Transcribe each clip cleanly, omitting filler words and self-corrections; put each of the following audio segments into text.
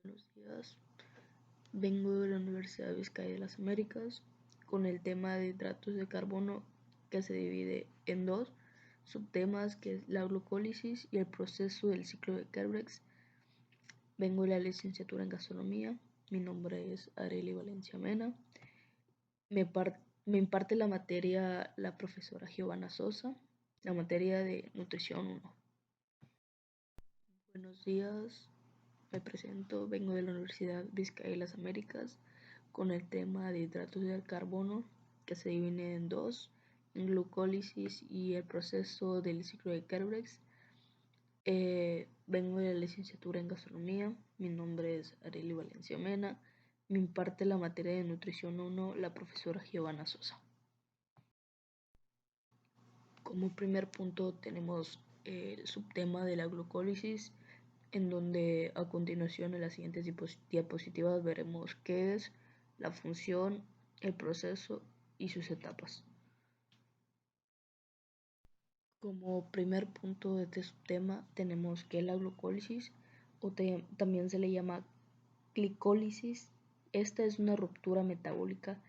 Buenos días, vengo de la Universidad de Vizcaya de las Américas con el tema de hidratos de carbono que se divide en dos subtemas, que es la glucólisis y el proceso del ciclo de Krebs. Vengo de la licenciatura en gastronomía, mi nombre es Arely Valencia Mena, me imparte la materia la profesora Giovanna Sosa, la materia de nutrición 1. Buenos días, me presento, vengo de la Universidad Vizcaya de las Américas con el tema de hidratos de carbono que se divide en dos, en glucólisis y el proceso del ciclo de Krebs. Vengo de la licenciatura en gastronomía, mi nombre es Arely Valencia Mena, me imparte la materia de nutrición 1 la profesora Giovanna Sosa. Como primer punto tenemos el subtema de la glucólisis, en donde a continuación en las siguientes diapositivas veremos qué es la función, el proceso y sus etapas. Como primer punto de este subtema tenemos que la glucólisis, o también se le llama glicólisis. Esta es una ruptura metabólica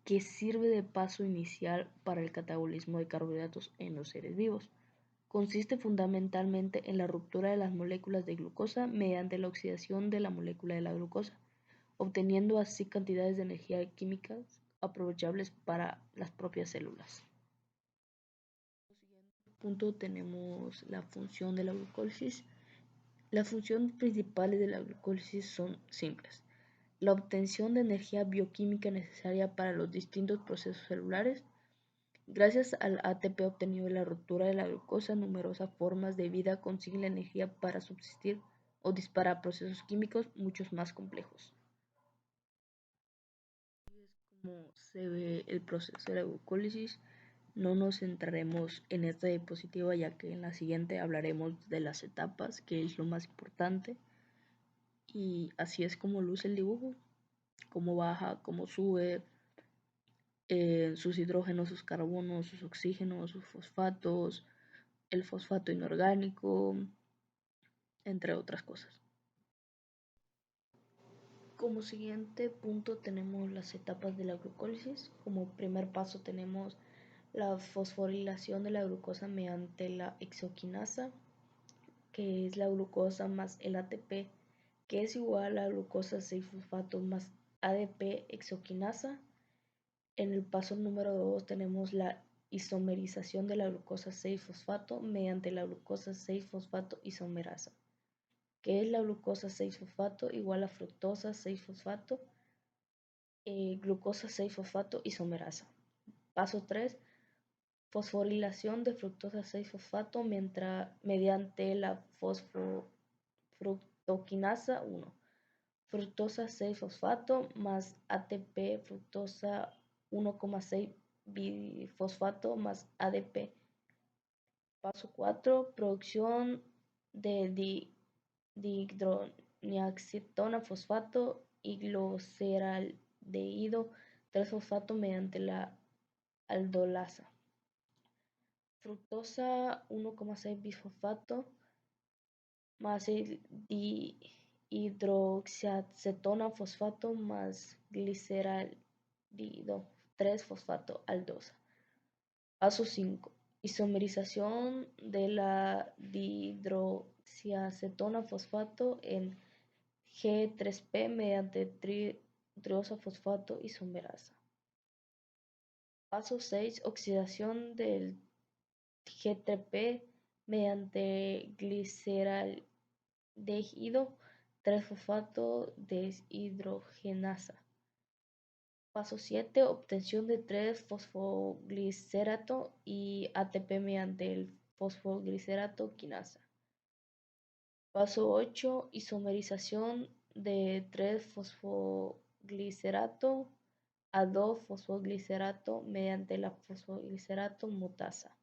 que sirve de paso inicial para el catabolismo de carbohidratos en los seres vivos. Consiste fundamentalmente en la ruptura de las moléculas de glucosa mediante la oxidación de la molécula de la glucosa, obteniendo así cantidades de energía química aprovechables para las propias células. Como siguiente punto tenemos la función de la glucólisis. Las funciones principales de la glucólisis son simples: la obtención de energía bioquímica necesaria para los distintos procesos celulares. Gracias al ATP obtenido de la ruptura de la glucosa, numerosas formas de vida consiguen la energía para subsistir o disparar procesos químicos muchos más complejos. Así es como se ve el proceso de la glucólisis. No nos centraremos en esta diapositiva, ya que en la siguiente hablaremos de las etapas, que es lo más importante. Y así es como luce el dibujo, cómo baja, cómo sube, sus hidrógenos, sus carbonos, sus oxígenos, sus fosfatos, el fosfato inorgánico, entre otras cosas. Como siguiente punto tenemos las etapas de la glucólisis. Como primer paso tenemos la fosforilación de la glucosa mediante la hexoquinasa, que es la glucosa más el ATP, que es igual a glucosa 6-fosfato más ADP hexoquinasa. En el paso número 2 tenemos la isomerización de la glucosa 6-fosfato mediante la glucosa 6-fosfato isomerasa, que es la glucosa 6-fosfato igual a fructosa 6-fosfato, glucosa 6-fosfato isomerasa. Paso 3, fosforilación de fructosa 6-fosfato mediante la fructoquinasa 1. Fructosa 6-fosfato más ATP fructosa 1,6 bifosfato más ADP. Paso 4, producción de dihidroxiapatona fosfato y gliceraldehído 3-fosfato mediante la aldolasa. Fructosa 1,6 bifosfato más el dihidroxiacetona fosfato más gliceraldehído 3-fosfato aldosa. Paso 5. Isomerización de la dihidroxiacetona fosfato en G3P mediante triosa fosfato isomerasa. Paso 6. Oxidación del G3P mediante gliceraldehído 3-fosfato deshidrogenasa. Paso 7. Obtención de 3-fosfoglicerato y ATP mediante el fosfoglicerato quinasa. Paso 8. Isomerización de 3-fosfoglicerato a 2-fosfoglicerato mediante la fosfoglicerato mutasa.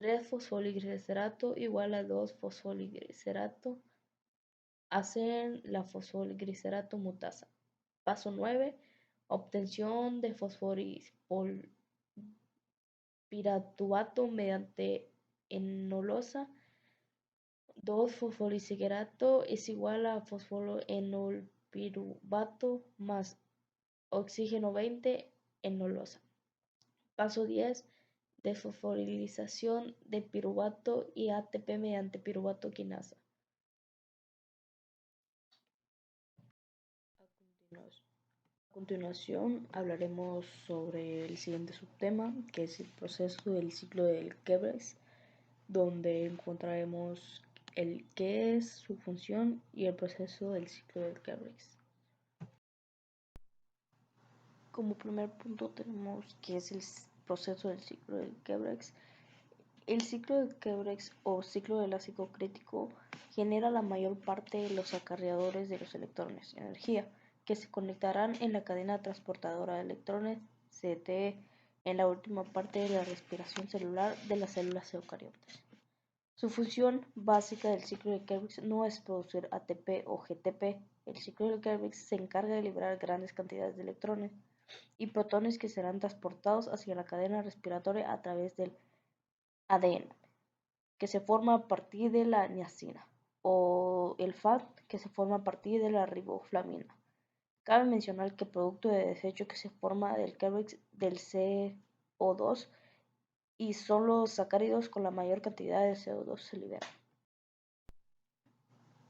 3-fosfoglicerato igual a 2-fosfoglicerato hacen la fosfoglicerato mutasa. Paso 9. Obtención de fosfopiratuato mediante enolosa 2-fosfolisigerato es igual a fosforoenolpiruvato más oxígeno 20 enolosa. Paso 10. Desfosforilación de piruvato y ATP mediante piruvato quinasa. A continuación hablaremos sobre el siguiente subtema, que es el proceso del ciclo del Krebs, donde encontraremos el qué es, su función y el proceso del ciclo del Krebs. Como primer punto tenemos que es el proceso del ciclo del Krebs. El ciclo del Krebs o ciclo del ácido crítico genera la mayor parte de los acarreadores de los electrones, energía, que se conectarán en la cadena transportadora de electrones, CTE, en la última parte de la respiración celular de las células eucariotas. Su función básica del ciclo de Krebs no es producir ATP o GTP. El ciclo de Krebs se encarga de liberar grandes cantidades de electrones y protones que serán transportados hacia la cadena respiratoria a través del ADN, que se forma a partir de la niacina, o el FAD, que se forma a partir de la riboflavina. Cabe mencionar que el producto de desecho que se forma del Krebs del CO2 y son los sacáridos con la mayor cantidad de CO2 se liberan.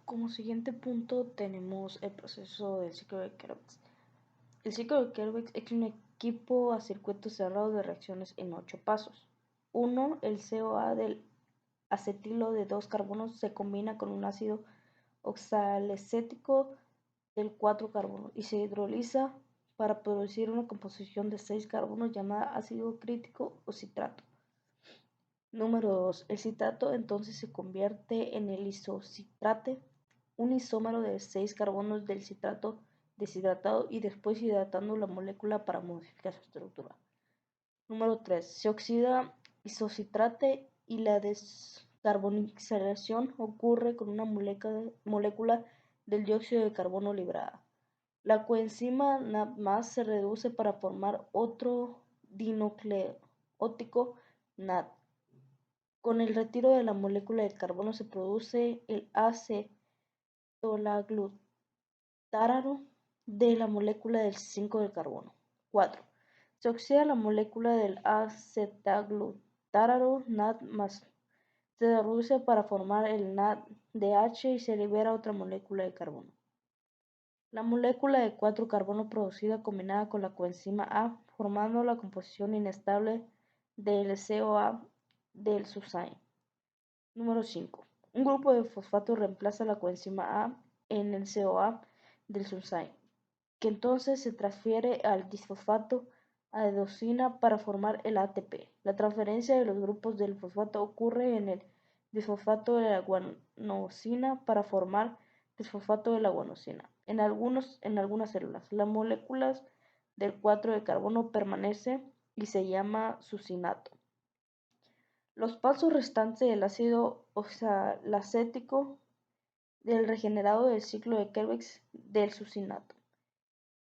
Como siguiente punto tenemos el proceso del ciclo de Krebs. El ciclo de Krebs es un equipo a circuito cerrado de reacciones en 8 pasos. 1. El CoA del acetilo de 2 carbonos se combina con un ácido oxalacético del 4 carbonos y se hidroliza para producir una composición de 6 carbonos llamada ácido crítico o citrato. Número 2. El citrato entonces se convierte en el isocitrate, un isómero de 6 carbonos del citrato deshidratado y después hidratando la molécula para modificar su estructura. Número 3. Se oxida isocitrate y la descarbonización ocurre con una molécula del dióxido de carbono liberada. La coenzima NAD+ se reduce para formar otro dinucleótido NAD. Con el retiro de la molécula de carbono se produce el acetolaglutáraro de la molécula del 5 del carbono. 4. Se oxida la molécula del acetaglutáraro NAD+. Se reduce para formar el NADH y se libera otra molécula de carbono. La molécula de 4 carbono producida combinada con la coenzima A, formando la composición inestable del CoA del succinate. Número 5. Un grupo de fosfato reemplaza la coenzima A en el CoA del succinate, que entonces se transfiere al disfosfato adenosina para formar el ATP. La transferencia de los grupos del fosfato ocurre en el disfosfato de la guanosina para formar disfosfato de la guanosina. En algunas células, las moléculas del 4 de carbono permanece y se llama succinato. Los pasos restantes del ácido oxalacético del regenerado del ciclo de Krebs del succinato.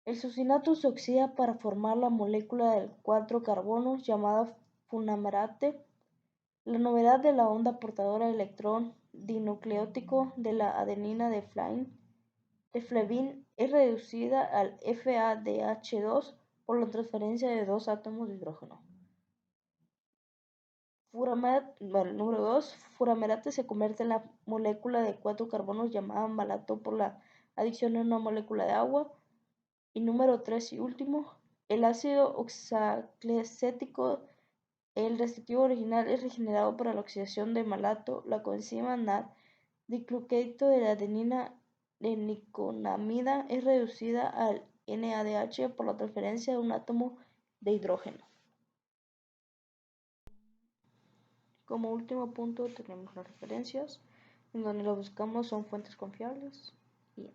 El succinato se oxida para formar la molécula del 4 carbonos llamada fumarate. La novedad de la onda portadora de electrón dinucleótido de la adenina de Flavin es reducida al FADH2 por la transferencia de 2 átomos de hidrógeno. Número 2. Fumarate se convierte en la molécula de 4 carbonos llamada malato por la adición de una molécula de agua. Y número 3 y último, el ácido oxalacético, el reactivo original, es regenerado por la oxidación de malato. La coenzima NAD dicloruro de la adenina de nicotinamida es reducida al NADH por la transferencia de un átomo de hidrógeno. Como último punto tenemos las referencias, en donde lo buscamos son fuentes confiables. Bien.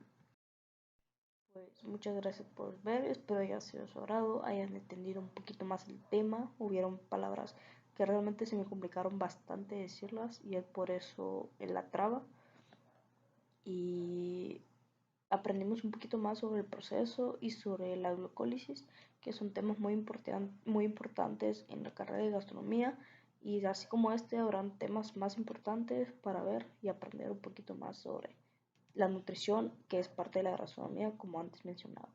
Pues muchas gracias por ver, espero haya sido de su agrado, hayan entendido un poquito más el tema. Hubieron palabras que realmente se me complicaron bastante decirlas y es por eso la traba. Y aprendimos un poquito más sobre el proceso y sobre la glucólisis, que son temas muy importantes en la carrera de gastronomía Y así como este, habrán temas más importantes para ver y aprender un poquito más sobre la nutrición, que es parte de la gastronomía, como antes mencionado.